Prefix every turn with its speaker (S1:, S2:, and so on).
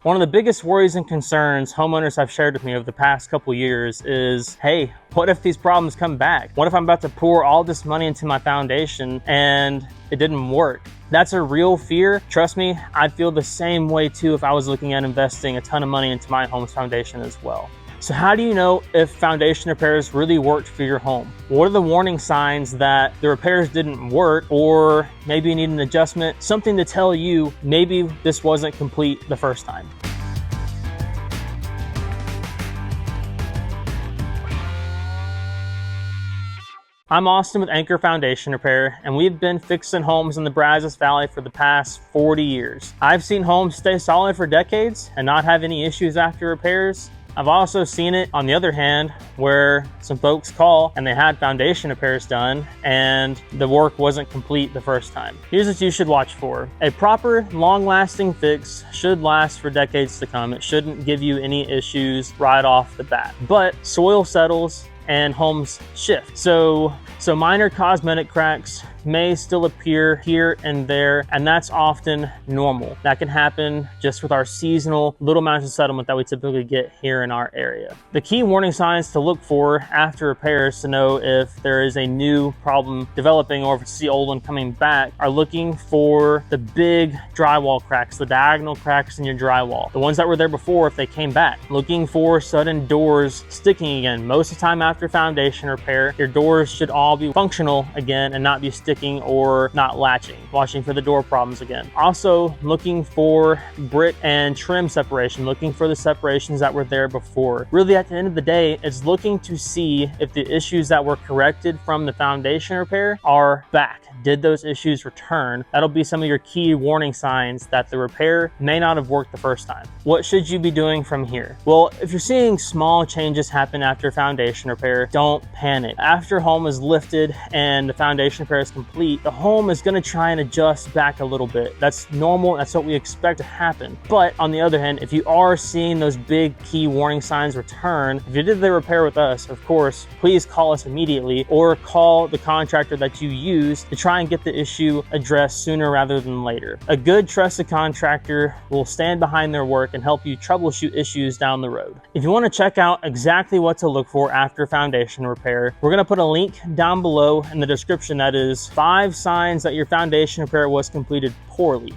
S1: One of the biggest worries and concerns homeowners have shared with me over the past couple years is, hey, what if these problems come back? What if I'm about to pour all this money into my foundation and it didn't work? That's a real fear. Trust me, I'd feel the same way too if I was looking at investing a ton of money into my home's foundation as well. So how do you know if foundation repairs really worked for your home? What are the warning signs that the repairs didn't work, or maybe you need an adjustment, something to tell you maybe this wasn't complete the first time? I'm Austin with Anchor Foundation Repair, and we've been fixing homes in the Brazos Valley for the past 40 years. I've seen homes stay solid for decades and not have any issues after repairs. I've also seen it, on the other hand, where some folks call and they had foundation repairs done and the work wasn't complete the first time. Here's what you should watch for. A proper, long-lasting fix should last for decades to come. It shouldn't give you any issues right off the bat. But soil settles and homes shift. So minor cosmetic cracks may still appear here and there, and that's often normal. That can happen just with our seasonal little amounts of settlement that we typically get here in our area. The key warning signs to look for after repairs to know if there is a new problem developing or if it's the old one coming back are looking for the big drywall cracks, the diagonal cracks in your drywall, the ones that were there before if they came back. Looking for sudden doors sticking again. Most of the time after foundation repair, your doors should all be functional again and not be sticking or not latching. Watching for the door problems again. Also looking for brick and trim separation, looking for the separations that were there before. Really at the end of the day, it's looking to see if the issues that were corrected from the foundation repair are back. Did those issues return? That'll be some of your key warning signs that the repair may not have worked the first time. What should you be doing from here? Well, if you're seeing small changes happen after foundation repair, don't panic. After home is lifted and the foundation repair is complete, the home is going to try and adjust back a little bit. That's normal. That's what we expect to happen. But on the other hand, if you are seeing those big key warning signs return, if you did the repair with us, of course, please call us immediately or call the contractor that you use to try and get the issue addressed sooner rather than later. A good trusted contractor will stand behind their work and help you troubleshoot issues down the road. If you want to check out exactly what to look for after foundation repair, we're going to put a link down below in the description that is 5 signs that your foundation repair was completed poorly.